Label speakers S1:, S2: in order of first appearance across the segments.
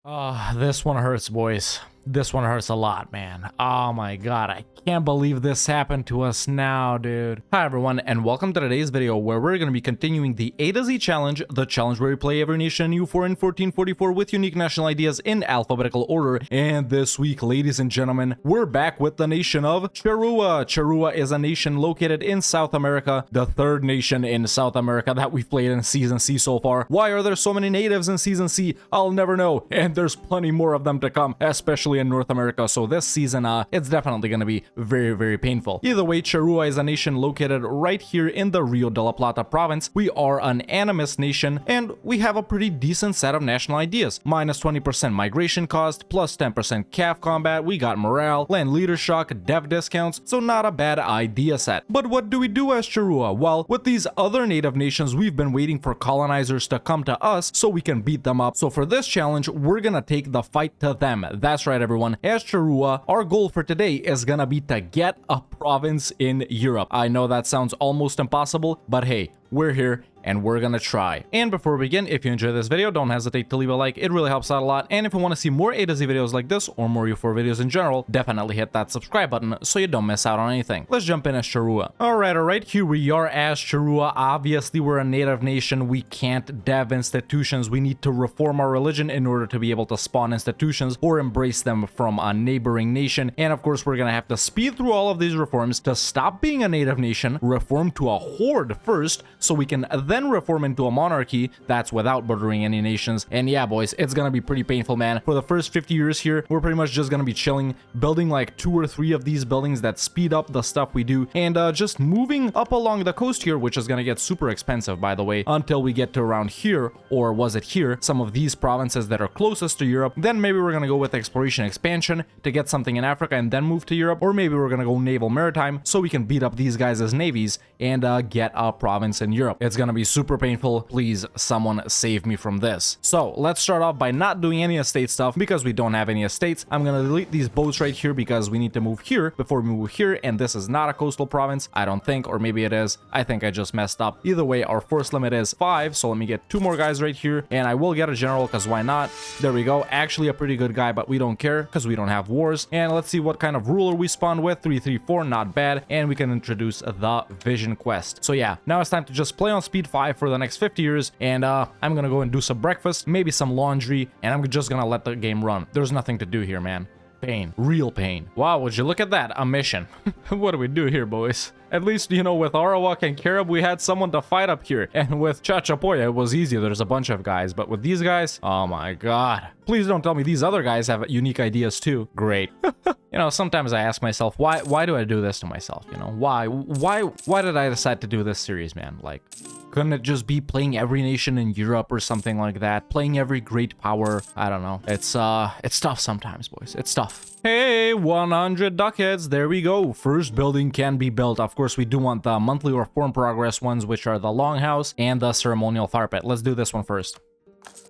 S1: This one hurts, boys. This one hurts a lot, man. Oh my god, I can't believe this happened to us now, dude. Hi everyone, and welcome to today's video where we're going to be continuing the A to Z challenge, the challenge where we play every nation in EU4 in 1444 with unique national ideas in alphabetical order. And this week, ladies and gentlemen, we're back with the nation of Charrua. Charrua is a nation located in South America, the third nation in South America that we've played in Season C so far. Why are there so many natives in Season C? I'll never know, and there's plenty more of them to come, especially in North America, so this season, it's definitely gonna be very, very painful. Either way, Charrua is a nation located right here in the Rio de la Plata province. We are an animist nation, and we have a pretty decent set of national ideas. Minus 20% migration cost, plus 10% calf combat, we got morale, land leader shock, dev discounts, so not a bad idea set. But what do we do as Charrua? Well, with these other native nations, we've been waiting for colonizers to come to us so we can beat them up. So for this challenge, we're gonna take the fight to them. That's right, everyone. As Charrua, our goal for today is gonna be to get a province in Europe. I know that sounds almost impossible, but hey, we're here and we're gonna try. And before we begin, if you enjoyed this video, don't hesitate to leave a like. It really helps out a lot. And if you want to see more A to Z videos like this or more EU4 videos in general, definitely hit that subscribe button so you don't miss out on anything. Let's jump in as Charrua. Alright, here we are as Charrua. Obviously, we're a native nation. We can't dev institutions. We need to reform our religion in order to be able to spawn institutions or embrace them from a neighboring nation. And of course, we're gonna have to speed through all of these reforms to stop being a native nation, reform to a horde first, so we can then reform into a monarchy that's without bordering any nations. And yeah, boys, it's gonna be pretty painful, man. For the first 50 years here, we're pretty much just gonna be chilling, building like 2 or 3 of these buildings that speed up the stuff we do, and just moving up along the coast here, which is gonna get super expensive, by the way, until we get to around here, or was it here, some of these provinces that are closest to Europe. Then maybe we're gonna go with exploration expansion to get something in Africa and then move to Europe, or maybe we're gonna go naval maritime so we can beat up these guys as navies and get a province in Europe. It's gonna be super painful. Please, someone save me from this. So let's start off by not doing any estate stuff because we don't have any estates. I'm gonna delete these boats right here because we need to move here before we move here, and this is not a coastal province, I don't think, or maybe it is. I think I just messed up. Either way, our force limit is 5, so let me get 2 more guys right here, and I will get a general because why not? There we go. Actually a pretty good guy, but we don't care because we don't have wars. And let's see what kind of ruler we spawn with. 334, not bad, and we can introduce the vision quest. So yeah, now it's time to just play on speed 5 for the next 50 years, and I'm gonna go and do some breakfast, maybe some laundry, and I'm just gonna let the game run. There's nothing to do here, man. Pain. Real pain. Wow, would you look at that? A mission. What do we do here, boys? At least, you know, with Arawak and Carib, we had someone to fight up here. And with Chachapoya, it was easy. There's a bunch of guys. But with these guys, oh my god. Please don't tell me these other guys have unique ideas too. Great. You know, sometimes I ask myself, why do I do this to myself? You know, why did I decide to do this series, man? Like, couldn't it just be playing every nation in Europe or something like that? Playing every great power? I don't know. It's tough sometimes, boys. It's tough. Hey, 100 ducats. There we go. First building can be built. Of course, we do want the monthly reform progress ones, which are the longhouse and the ceremonial fire pit. Let's do this one first.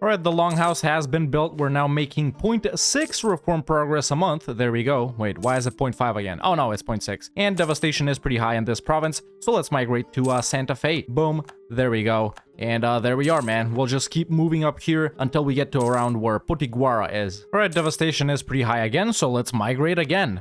S1: Alright, the longhouse has been built. We're now making 0.6 reform progress a month. There we go. Wait, why is it 0.5 again? Oh no, it's 0.6. And devastation is pretty high in this province, so let's migrate to Santa Fe. Boom. There we go. And there we are, man. We'll just keep moving up here until we get to around where Potiguara is. Alright, devastation is pretty high again, so let's migrate again.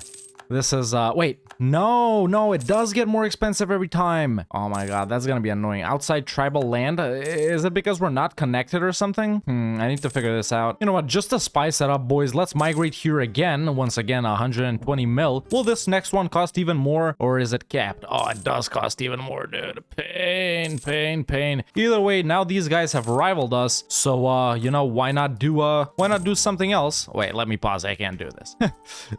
S1: This is, wait, no, it does get more expensive every time. Oh my god, that's gonna be annoying. Outside tribal land? Is it because we're not connected or something? I need to figure this out. You know what, just to spice it up, boys, let's migrate here again. Once again, 120 mil. Will this next one cost even more, or is it capped? Oh, it does cost even more, dude. Pain. Either way, now these guys have rivaled us, so, you know, why not do something else? Wait, let me pause, I can't do this.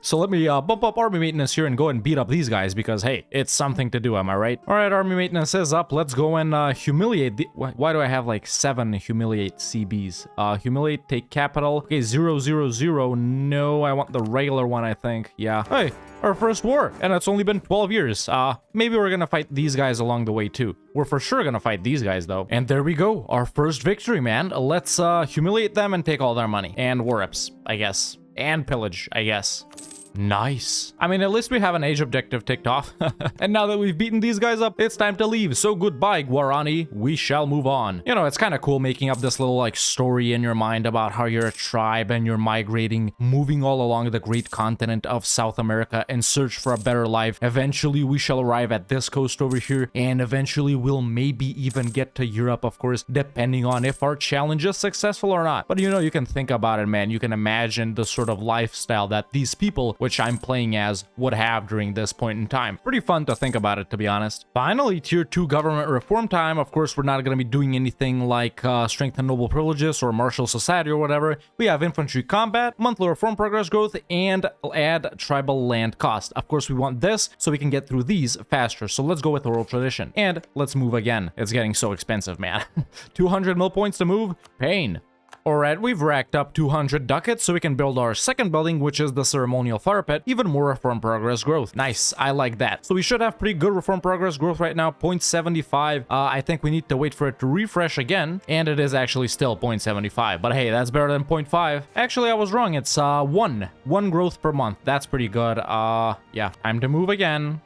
S1: So let me, bump up army maintenance here and go and beat up these guys because, hey, it's something to do, am I right? All right, army maintenance is up. Let's go and humiliate the... Why do I have like 7 humiliate CBs? Humiliate, take capital. Okay, 000. No, I want the regular one, I think. Yeah. Hey, our first war, and it's only been 12 years. Maybe we're gonna fight these guys along the way too. We're for sure gonna fight these guys though. And there we go, our first victory, man. Let's humiliate them and take all their money. And war reps, I guess. And pillage, I guess. Nice. I mean, at least we have an age objective ticked off. And now that we've beaten these guys up, it's time to leave. So goodbye, Guarani. We shall move on. You know, it's kind of cool making up this little like story in your mind about how you're a tribe and you're migrating, moving all along the great continent of South America in search for a better life. Eventually, we shall arrive at this coast over here, and eventually we'll maybe even get to Europe, of course, depending on if our challenge is successful or not. But you know, you can think about it, man. You can imagine the sort of lifestyle that these people, which I'm playing as, would have during this point in time. Pretty fun to think about it, to be honest. Finally, tier 2 government reform time. Of course, we're not going to be doing anything like strengthen noble privileges or martial society or whatever. We have infantry combat, monthly reform progress growth, and add tribal land cost. Of course, we want this so we can get through these faster. So let's go with oral tradition. And let's move again. It's getting so expensive, man. 200 mil points to move. Pain. Alright, we've racked up 200 ducats so we can build our second building, which is the ceremonial fire pit. Even more reform progress growth. Nice, I like that. So we should have pretty good reform progress growth right now, 0.75. I think we need to wait for it to refresh again, and it is actually still 0.75. But hey, that's better than 0.5. Actually, I was wrong. It's one growth per month. That's pretty good. Yeah, time to move again.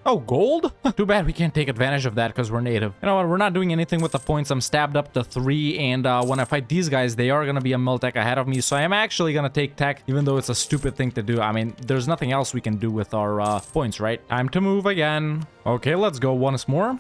S1: Oh, gold? Too bad we can't take advantage of that because we're native. You know what? We're not doing anything with the points. I'm stabbed up to 3, and when I fight these guys, they are going to be a mil tech ahead of me, so I am actually going to take tech, even though it's a stupid thing to do. I mean, there's nothing else we can do with our points, right? Time to move again. Okay, let's go once more.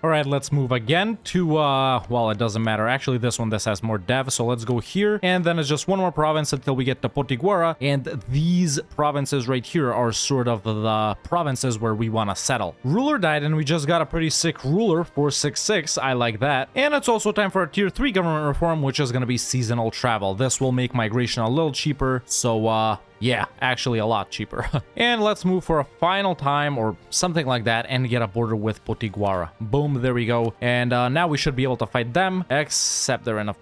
S1: All right, let's move again to, well, it doesn't matter. Actually, this has more dev, so let's go here. And then it's just one more province until we get to Potiguara. And these provinces right here are sort of the provinces where we want to settle. Ruler died, and we just got a pretty sick ruler, 466. I like that. And it's also time for a tier 3 government reform, which is going to be seasonal travel. This will make migration a little cheaper, so, yeah, actually a lot cheaper. And let's move for a final time or something like that and get a border with Potiguara. Boom, there we go. And now we should be able to fight them, except they're in a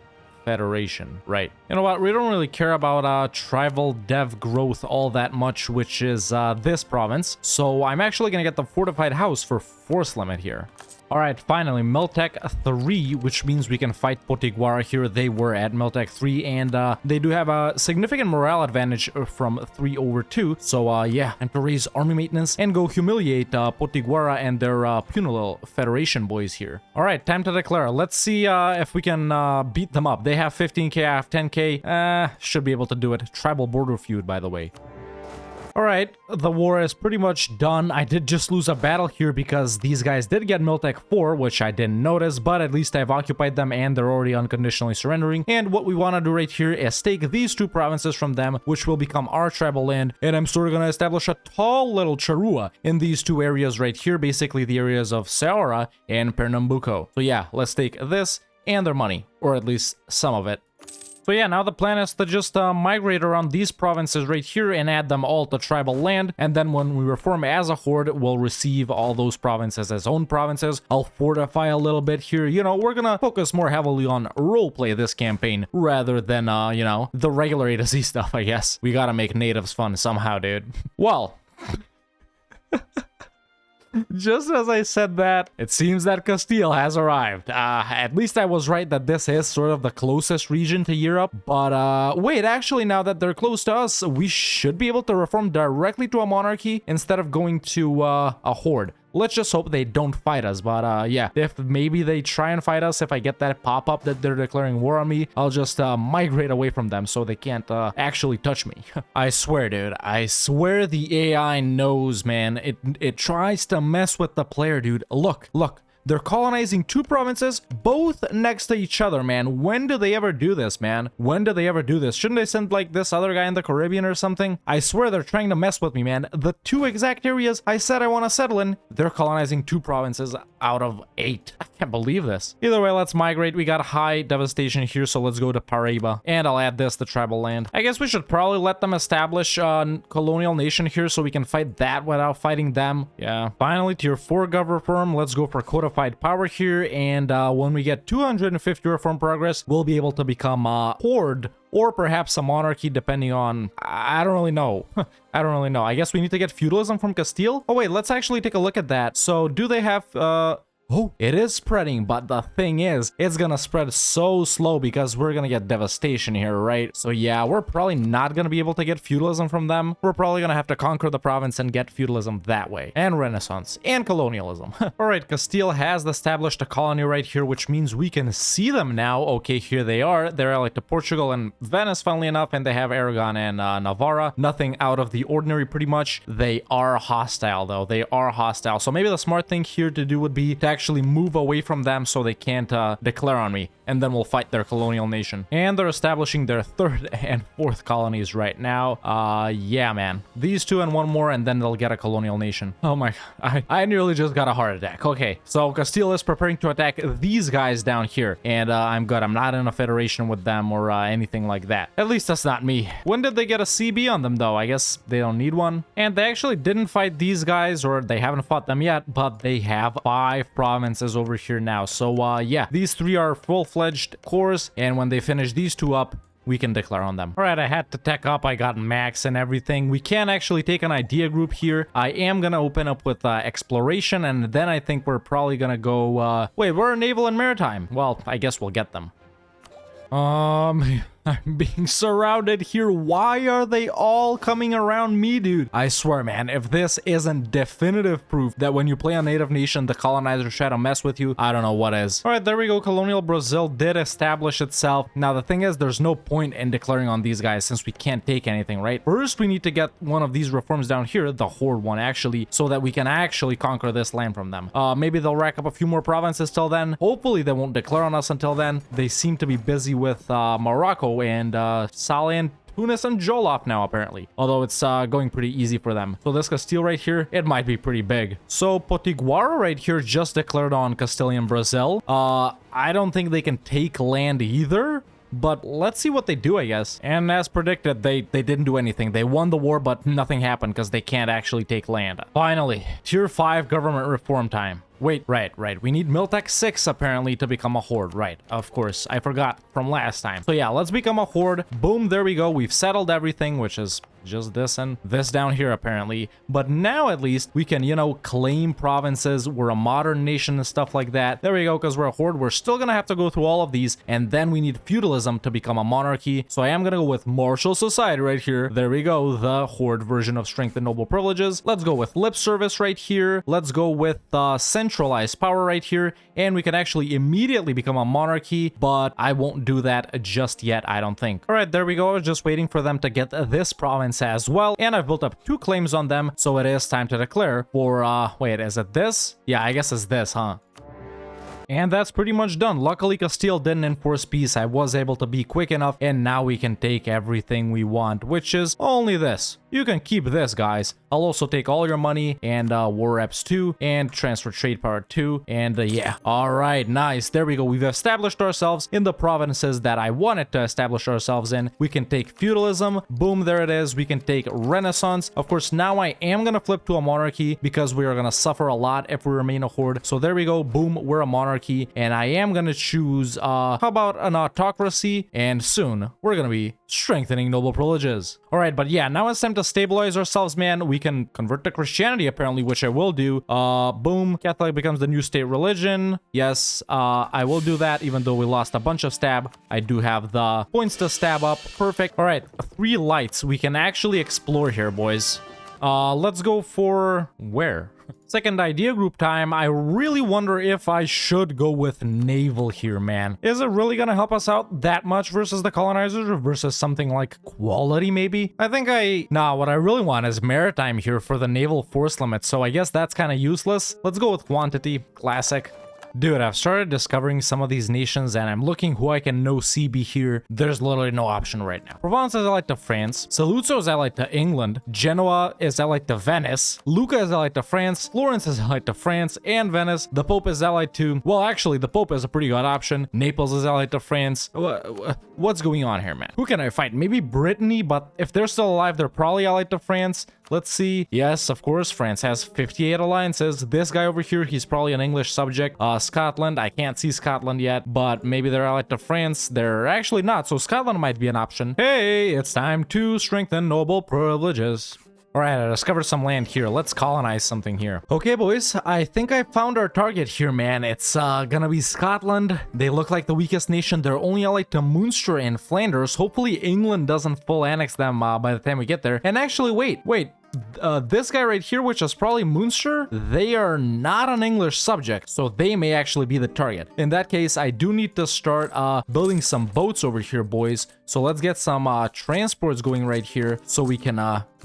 S1: federation. Right. You know what? We don't really care about tribal dev growth all that much, which is this province. So I'm actually going to get the fortified house for force limit here. All right, finally, Miltech 3, which means we can fight Potiguara here. They were at Miltech 3, and they do have a significant morale advantage from 3 over 2. So, yeah, time to raise army maintenance and go humiliate Potiguara and their Punal Federation boys here. All right, time to declare. Let's see if we can beat them up. They have 15k, I have 10k. Should be able to do it. Tribal border feud, by the way. Alright, the war is pretty much done. I did just lose a battle here because these guys did get Miltech 4, which I didn't notice, but at least I've occupied them and they're already unconditionally surrendering. And what we want to do right here is take these 2 provinces from them, which will become our tribal land, and I'm sort of going to establish a tall little charrua in these 2 areas right here, basically the areas of Ceara and Pernambuco. So yeah, let's take this and their money, or at least some of it. So yeah, now the plan is to just migrate around these provinces right here and add them all to tribal land. And then when we reform as a horde, we'll receive all those provinces as own provinces. I'll fortify a little bit here. You know, we're gonna focus more heavily on roleplay this campaign rather than, you know, the regular A to Z stuff, I guess. We gotta make natives fun somehow, dude. Well... Just as I said that, it seems that Castile has arrived. At least I was right that this is sort of the closest region to Europe. But wait, actually, now that they're close to us, we should be able to reform directly to a monarchy instead of going to a horde. Let's just hope they don't fight us, but yeah, if maybe they try and fight us, if I get that pop-up that they're declaring war on me, I'll just migrate away from them so they can't actually touch me. I swear, dude, I swear the AI knows, man. It tries to mess with the player, dude. Look. They're colonizing 2 provinces, both next to each other, man. When do they ever do this, man? When do they ever do this? Shouldn't they send, like, this other guy in the Caribbean or something? I swear they're trying to mess with me, man. The 2 exact areas I said I want to settle in, they're colonizing 2 provinces out of 8. I can't believe this. Either way, let's migrate. We got high devastation here, so let's go to Paraiba. And I'll add this to tribal land. I guess we should probably let them establish a colonial nation here so we can fight that without fighting them. Yeah. Finally, tier 4 gov reform. Let's go for codified power here, and when we get 250 reform progress, we'll be able to become a horde or perhaps a monarchy, depending on... I don't really know. I don't really know. I guess we need to get feudalism from Castile. Oh wait, let's actually take a look at that. So do they have Oh, it is spreading, but the thing is, it's gonna spread so slow because we're gonna get devastation here, right? So yeah, we're probably not gonna be able to get feudalism from them. We're probably gonna have to conquer the province and get feudalism that way. And Renaissance. And colonialism. Alright, Castile has established a colony right here, which means we can see them now. Okay, here they are. They're allied to Portugal and Venice, funnily enough, and they have Aragon and Navarra. Nothing out of the ordinary, pretty much. They are hostile, though. They are hostile. So maybe the smart thing here to do would be to actually move away from them so they can't declare on me, and then we'll fight their colonial nation. And they're establishing their 3rd and 4th colonies right now. Yeah, man. These 2 and 1 more, and then they'll get a colonial nation. Oh my, I nearly just got a heart attack. Okay, so Castile is preparing to attack these guys down here, and I'm good. I'm not in a federation with them or anything like that. At least that's not me. When did they get a CB on them, though? I guess they don't need one. And they actually didn't fight these guys, or they haven't fought them yet, but they have 5 provinces over here now. So yeah, these 3 are full-fledged cores, and when they finish these 2 up, we can declare on them. All right, I had to tech up. I got max and everything. We can actually take an idea group here. I am gonna open up with exploration, and then I think we're probably gonna go wait, we're naval and maritime. Well, I guess we'll get them. I'm being surrounded here. Why are they all coming around me, dude? I swear, man, if this isn't definitive proof that when you play a native nation, the colonizers try to mess with you, I don't know what is. All right, there we go. Colonial Brazil did establish itself. Now, the thing is, there's no point in declaring on these guys since we can't take anything, right? First, we need to get one of these reforms down here, the Horde one, actually, so that we can actually conquer this land from them. Maybe they'll rack up a few more provinces till then. Hopefully, they won't declare on us until then. They seem to be busy with Morocco and Saleh and Tunis and Jollof now, apparently. Although it's going pretty easy for them. So this Castile right here, it might be pretty big. So Potiguara right here just declared on Castilian Brazil. I don't think they can take land either. But let's see what they do, I guess. And as predicted, they didn't do anything. They won the war, but nothing happened because they can't actually take land. Finally, Tier 5 government reform time. Wait, right. We need Miltech 6 apparently to become a horde. Right, of course. I forgot from last time. So yeah, let's become a horde. Boom, there we go. We've settled everything, which is just this and this down here apparently. But now at least we can, you know, claim provinces. We're a modern nation and stuff like that. There we go, because we're a horde. We're still gonna have to go through all of these, and then we need feudalism to become a monarchy. So I am gonna go with martial society right here. There we go, the horde version of strength and noble privileges. Let's go with lip service right here. Let's go with centralized power right here, and we can actually immediately become a monarchy, but I won't do that just yet, I don't think. All right, there we go. I was just waiting for them to get this province as well, and I've built up 2 claims on them, so it is time to declare for wait, is it this? Yeah, I guess it's this, huh? And that's pretty much done. Luckily, Castile didn't enforce peace. I was able to be quick enough, and now we can take everything we want, which is only this. You can keep this, guys. I'll also take all your money and war reps too, and transfer trade power too, and yeah. All right, nice. There we go. We've established ourselves in the provinces that I wanted to establish ourselves in. We can take feudalism. Boom, there it is. We can take Renaissance. Of course, now I am gonna flip to a monarchy because we are gonna suffer a lot if we remain a horde. So there we go. Boom, we're a monarchy, and I am gonna choose how about an autocracy, and soon we're gonna be strengthening noble privileges. All right, but yeah, now it's time to stabilize ourselves, man. We can convert to Christianity apparently, which I will do. Boom, Catholic becomes the new state religion. Yes, I will do that, even though we lost a bunch of stab. I do have the points to stab up. Perfect. All right, 3 lights. We can actually explore here, boys. Let's go for where? Second idea group time. I really wonder if I should go with naval here, man. Is it really gonna help us out that much versus the colonizers, or versus something like quality maybe? I think what I really want is maritime here for the naval force limit, so I guess that's kind of useless. Let's go with quantity. Classic. Dude, I've started discovering some of these nations, and I'm looking who I can no CB here. There's literally no option right now. Provence is allied to France. Saluzzo is allied to England. Genoa is allied to Venice. Lucca is allied to France. Florence is allied to France and Venice. The Pope is allied to... Well, actually, the Pope is a pretty good option. Naples is allied to France. What's going on here, man? Who can I fight? Maybe Brittany, but if they're still alive, they're probably allied to France. Let's see. Yes, of course, France has 58 alliances. This guy over here, he's probably an English subject. Scotland, I can't see Scotland yet, but maybe they're allied to France. They're actually not, so Scotland might be an option. Hey, it's time to strengthen noble privileges. All right, I discovered some land here. Let's colonize something here. Okay, boys, I think I found our target here, man. It's gonna be Scotland. They look like the weakest nation. They're only allied to Munster and Flanders. Hopefully England doesn't full annex them by the time we get there. And actually, wait. This guy right here, which is probably Munster, they are not an English subject, so they may actually be the target. In that case, I do need to start building some boats over here, boys. So let's get some transports going right here so we can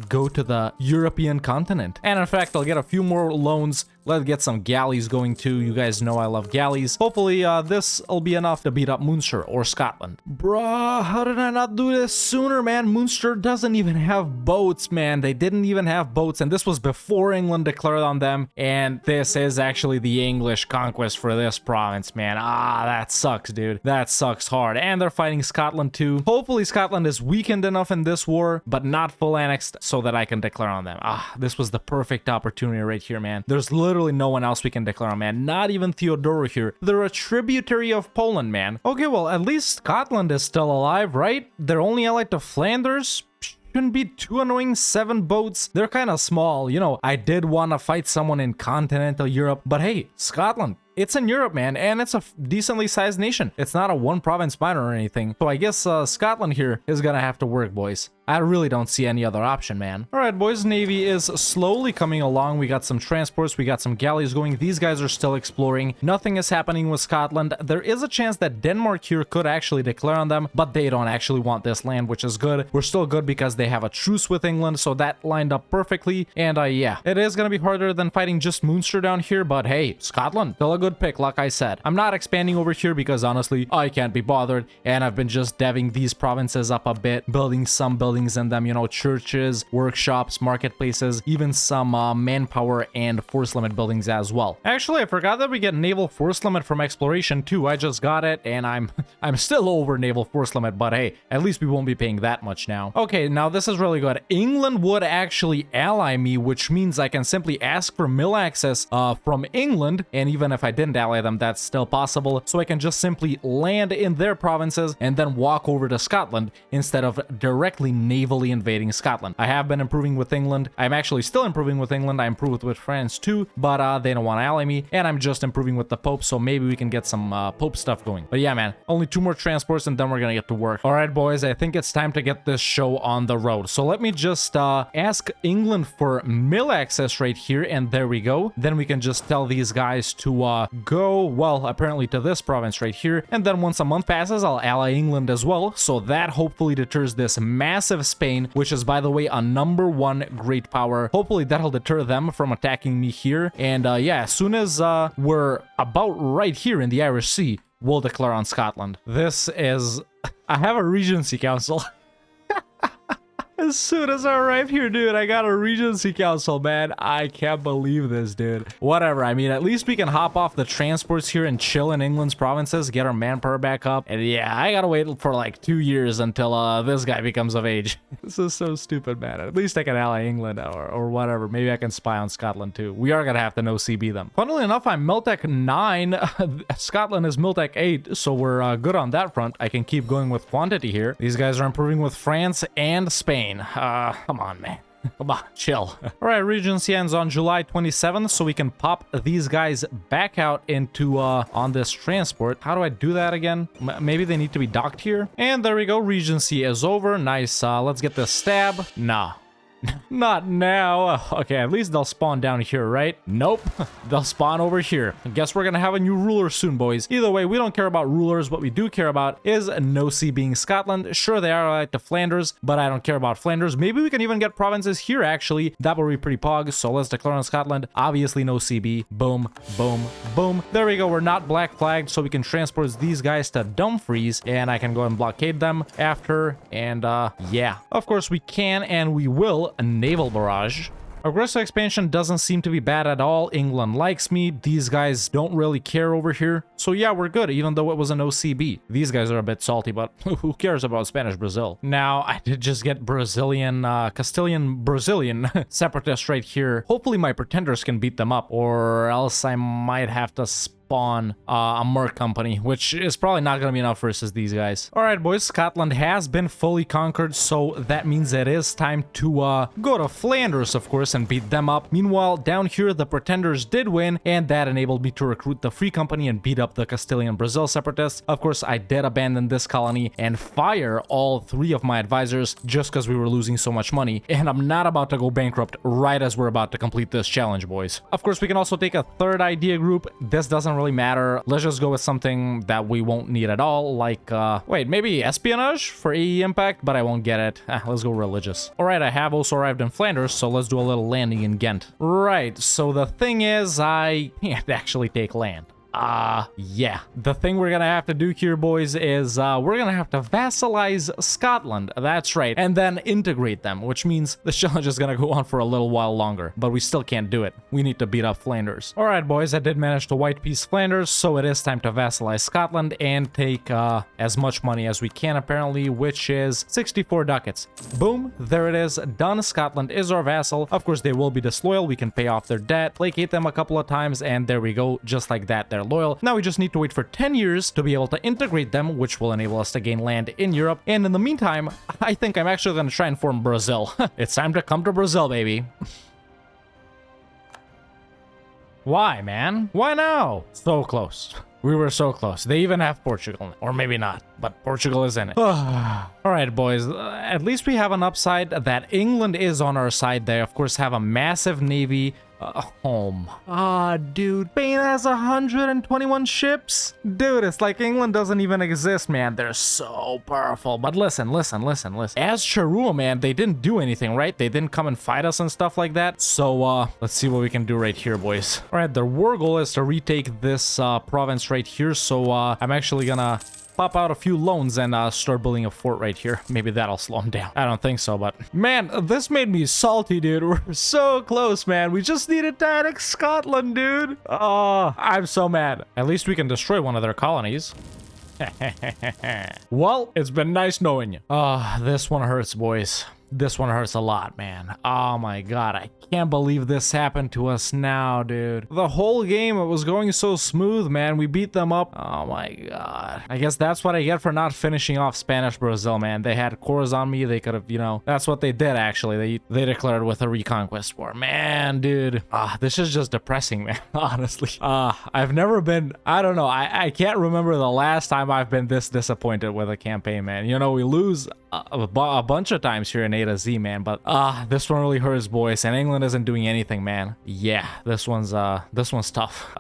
S1: go to the European continent. And in fact, I'll get a few more loans. Let's get some galleys going too. You guys know I love galleys. Hopefully this will be enough to beat up Munster or Scotland. Bruh, how did I not do this sooner, man? Munster doesn't even have boats, man. They didn't even have boats, and this was before England declared on them. And this is actually the English conquest for this province, man. That sucks, dude. That sucks hard. And they're fighting Scotland too. Hopefully Scotland is weakened enough in this war, but not full annexed so that I can declare on them. This was the perfect opportunity right here, man. There's literally no one else we can declare on, man. Not even Theodora here. They're a tributary of Poland, man. Okay, well, at least Scotland is still alive, right? They're only allied to Flanders. Shouldn't be too annoying. 7 boats. They're kind of small. You know, I did want to fight someone in continental Europe, but hey, Scotland. It's in Europe, man, and it's a decently sized nation. It's not a one province minor or anything. So I guess Scotland here is gonna have to work, boys. I really don't see any other option, man. All right, boys, Navy is slowly coming along. We got some transports, we got some galleys going. These guys are still exploring. Nothing is happening with Scotland. There is a chance that Denmark here could actually declare on them, but they don't actually want this land, which is good. We're still good because they have a truce with England, so that lined up perfectly. And yeah, it is gonna be harder than fighting just Munster down here, but hey, Scotland, still a good pick, like I said. I'm not expanding over here because honestly, I can't be bothered, and I've been just deving these provinces up a bit, building some buildings in them, you know, churches, workshops, marketplaces, even some manpower and force limit buildings as well. Actually, I forgot that we get naval force limit from exploration too. I just got it, and I'm still over naval force limit, but hey, at least we won't be paying that much now. Okay, now this is really good. England would actually ally me, which means I can simply ask for mill access from England, and even if I didn't ally them, that's still possible. So I can just simply land in their provinces and then walk over to Scotland instead of directly navally invading Scotland. I have been improving with England. I'm actually still improving with England. I improved with France too, but they don't want to ally me, and I'm just improving with the Pope, so maybe we can get some Pope stuff going. But yeah, man, only 2 more transports and then we're gonna get to work. All right, boys, I think it's time to get this show on the road. So let me just ask England for mill access right here, and there we go. Then we can just tell these guys to go, well, apparently to this province right here, and then once a month passes, I'll ally England as well, so that hopefully deters this massive Spain, which is, by the way, a #1 great power. Hopefully that'll deter them from attacking me here, and yeah, as soon as we're about right here in the Irish Sea, we'll declare on Scotland. This is... I have a Regency Council. As soon as I arrive here, dude, I got a Regency Council, man. I can't believe this, dude. Whatever. I mean, at least we can hop off the transports here and chill in England's provinces, get our manpower back up. And yeah, I gotta wait for like 2 years until this guy becomes of age. This is so stupid, man. At least I can ally England or whatever. Maybe I can spy on Scotland too. We are gonna have to no CB them. Funnily enough, I'm Miltech 9. Scotland is Miltech 8, so we're good on that front. I can keep going with quantity here. These guys are improving with France and Spain. Come on, man. Come on, chill. All right, Regency ends on July 27th, so we can pop these guys back out into on this transport. How do I do that again? Maybe they need to be docked here. And there we go. Regency is over. Nice. Let's get this stab. Nah. Not now. Okay, at least they'll spawn down here, right? Nope. They'll spawn over here. I guess we're gonna have a new ruler soon, boys. Either way, we don't care about rulers. What we do care about is no sea being Scotland. Sure, they are allied to Flanders, but I don't care about Flanders. Maybe we can even get provinces here, actually. That would be pretty pog, so let's declare on Scotland. Obviously, no CB. Boom, boom, boom. There we go. We're not black flagged, so we can transport these guys to Dumfries, and I can go and blockade them after, and yeah. Of course, we can and we will a naval barrage. Aggressive expansion doesn't seem to be bad at all. England likes me. These guys don't really care over here. So yeah, we're good, even though it was an OCB. These guys are a bit salty, but who cares about Spanish Brazil? Now, I did just get Brazilian, Castilian separatists right here. Hopefully my pretenders can beat them up, or else I might have to on a merc company, which is probably not going to be enough versus these guys. All right, boys, Scotland has been fully conquered, so that means it is time to go to Flanders, of course, and beat them up. Meanwhile, down here, the Pretenders did win, and that enabled me to recruit the Free Company and beat up the Castilian Brazil separatists. Of course, I did abandon this colony and fire all 3 of my advisors just because we were losing so much money, and I'm not about to go bankrupt right as we're about to complete this challenge, boys. Of course, we can also take a third idea group. This doesn't really matter. Let's just go with something that we won't need at all, like, wait, maybe espionage for AE impact, but I won't get it. Let's go religious. All right, I have also arrived in Flanders, so let's do a little landing in Ghent. Right, so the thing is, I can't actually take land. Yeah. The thing we're gonna have to do here, boys, is we're gonna have to vassalize Scotland. That's right. And then integrate them, which means the challenge is gonna go on for a little while longer, but we still can't do it. We need to beat up Flanders. All right, boys, I did manage to white piece Flanders, so it is time to vassalize Scotland and take as much money as we can, apparently, which is 64 ducats. Boom, there it is. Done. Scotland is our vassal. Of course, they will be disloyal. We can pay off their debt, placate them a couple of times, and there we go. Just like that, they're loyal. Now we just need to wait for 10 years to be able to integrate them, which will enable us to gain land in Europe. And in the meantime, I think I'm actually going to try and form Brazil. It's time to come to Brazil, baby. Why, man? Why now? So close. We were so close. They even have Portugal. Or maybe not, but Portugal is in it. All right, boys. At least we have an upside that England is on our side. They, of course, have a massive navy. Home. Dude, Spain has 121 ships? Dude, it's like England doesn't even exist, man. They're so powerful. But listen. As Charua, man, they didn't do anything, right? They didn't come and fight us and stuff like that. So, let's see what we can do right here, boys. All right, their war goal is to retake this province right here. So, I'm actually gonna pop out a few loans and start building a fort right here. Maybe that'll slow them down. I don't think so, but man, this made me salty, dude. We're so close, man. We just needed to annex Scotland, dude. Oh, I'm so mad. At least we can destroy one of their colonies. Well, it's been nice knowing you. This one hurts, boys. This one hurts a lot, man. Oh my god, I can't believe this happened to us now, dude. The whole game, it was going so smooth, man. We beat them up. Oh my god. I guess that's what I get for not finishing off Spanish Brazil, man. They had cores on me. They could have, you know, that's what they did, actually. They declared with a reconquest war. Man, dude. This is just depressing, man, honestly. I've never been, I don't know. I can't remember the last time I've been this disappointed with a campaign, man. You know, we lose a bunch of times here in A to Z, man, but this one really hurts, boys, and England isn't doing anything, man. Yeah, this one's tough.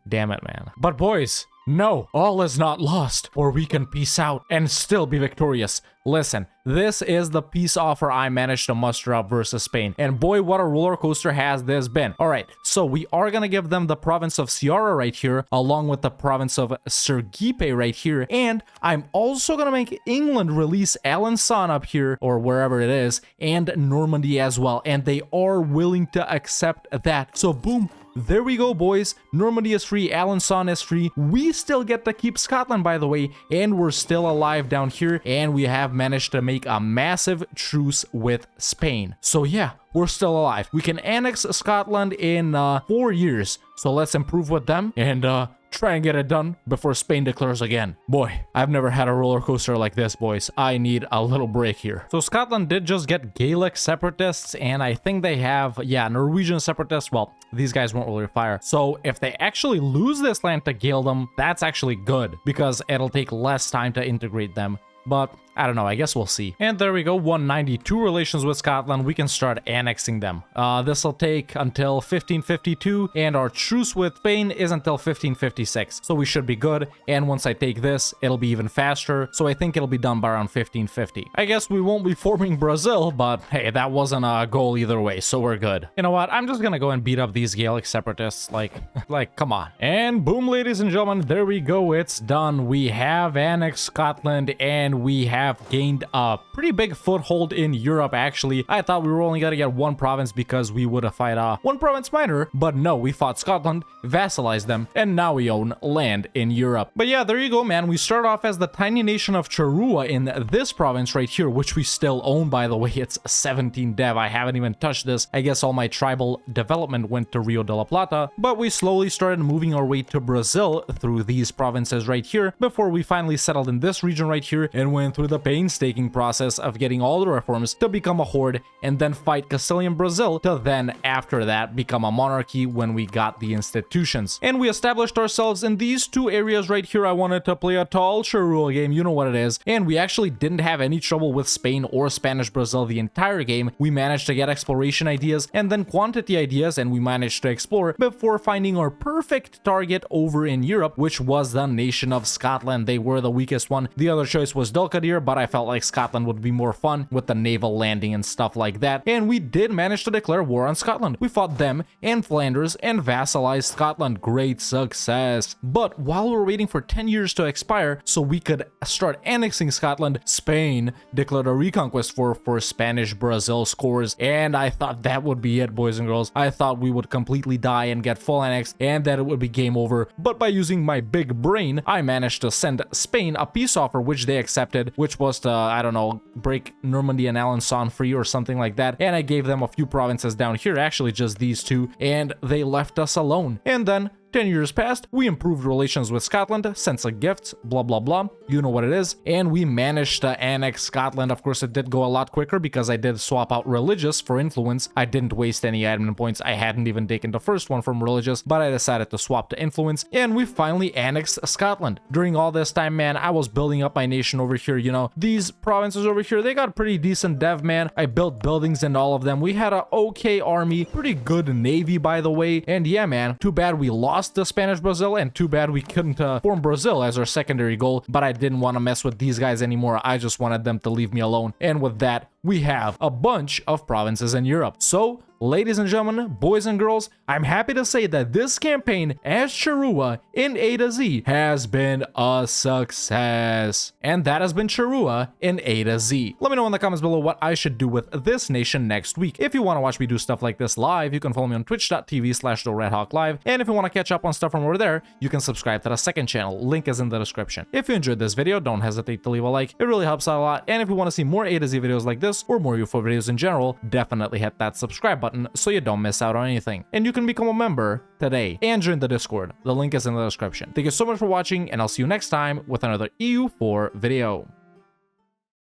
S1: Damn it, man. But boys, no, all is not lost, or we can peace out and still be victorious. Listen, this is the peace offer I managed to muster up versus Spain, and boy, what a roller coaster has this been. All right, so we are gonna give them the province of Ceará right here, along with the province of Sergipe right here, and I'm also gonna make England release Alençon up here, or wherever it is, and Normandy as well, and they are willing to accept that. So boom. There we go, boys. Normandy is free. Alençon is free. We still get to keep Scotland, by the way, and we're still alive down here, and we have managed to make a massive truce with Spain. So yeah, we're still alive. We can annex Scotland in 4 years. So let's improve with them and try and get it done before Spain declares again. Boy, I've never had a roller coaster like this, boys. I need a little break here. So Scotland did just get Gaelic separatists, and I think they have, yeah, Norwegian separatists. Well, these guys won't really fire. So if they actually lose this land to Gaeldom, that's actually good because it'll take less time to integrate them. But I don't know, I guess we'll see. And there we go, 192 relations with Scotland. We can start annexing them. This will take until 1552, and our truce with Spain is until 1556. So we should be good, and once I take this, it'll be even faster. So I think it'll be done by around 1550. I guess we won't be forming Brazil, but hey, that wasn't a goal either way, so we're good. You know what, I'm just gonna go and beat up these Gaelic separatists, like, come on. And boom, ladies and gentlemen, there we go, it's done. We have annexed Scotland, and and we have gained a pretty big foothold in Europe. Actually, I thought we were only gonna get one province because we would have fought one province minor, but no, we fought Scotland, vassalized them, and now we own land in Europe. But yeah, there you go, man. We start off as the tiny nation of Charrua in this province right here, which we still own, by the way. It's 17 dev. I haven't even touched this. I guess all my tribal development went to Rio de la Plata, but we slowly started moving our way to Brazil through these provinces right here before we finally settled in this region right here and went through the painstaking process of getting all the reforms to become a horde and then fight Castilian Brazil to then after that become a monarchy when we got the institutions. And we established ourselves in these two areas right here. I wanted to play a tall Charrua game, you know what it is, and we actually didn't have any trouble with Spain or Spanish Brazil the entire game. We managed to get exploration ideas and then quantity ideas, and we managed to explore before finding our perfect target over in Europe, which was the nation of Scotland. They were the weakest one. The other choice was Dulcadir, but I felt like Scotland would be more fun with the naval landing and stuff like that, and we did manage to declare war on Scotland. We fought them and Flanders and vassalized Scotland. Great success. But while we were waiting for 10 years to expire so we could start annexing Scotland, Spain declared a reconquest for Spanish Brazil scores, and I thought that would be it, boys and girls. I thought we would completely die and get full annexed and that it would be game over, but by using my big brain, I managed to send Spain a peace offer, which they accepted, which was to, I don't know, break Normandy and Alençon free or something like that, and I gave them a few provinces down here, actually just these two, and they left us alone. And then 10 years passed, we improved relations with Scotland, sent some gifts, blah blah blah, you know what it is, and we managed to annex Scotland. Of course, it did go a lot quicker because I did swap out religious for influence. I didn't waste any admin points. I hadn't even taken the first one from religious, but I decided to swap to influence, and we finally annexed Scotland. During all this time, man, I was building up my nation over here, you know. These provinces over here, they got pretty decent dev, man. I built buildings in all of them. We had a okay army, pretty good navy, by the way, and yeah, man, too bad we lost the Spanish Brazil, and too bad we couldn't form Brazil as our secondary goal, but I didn't want to mess with these guys anymore. I just wanted them to leave me alone, and with that, we have a bunch of provinces in Europe. So, ladies and gentlemen, boys and girls, I'm happy to say that this campaign as Charrua in A to Z has been a success. And that has been Charrua in A to Z. Let me know in the comments below what I should do with this nation next week. If you want to watch me do stuff like this live, you can follow me on twitch.tv/TheRedHawkLive. And if you want to catch up on stuff from over there, you can subscribe to the second channel. Link is in the description. If you enjoyed this video, don't hesitate to leave a like. It really helps out a lot. And if you want to see more A to Z videos like this, or more UFO videos in general, definitely hit that subscribe button so you don't miss out on anything. And you can become a member today and join the Discord. The link is in the description. Thank you so much for watching, and I'll see you next time with another EU4 video.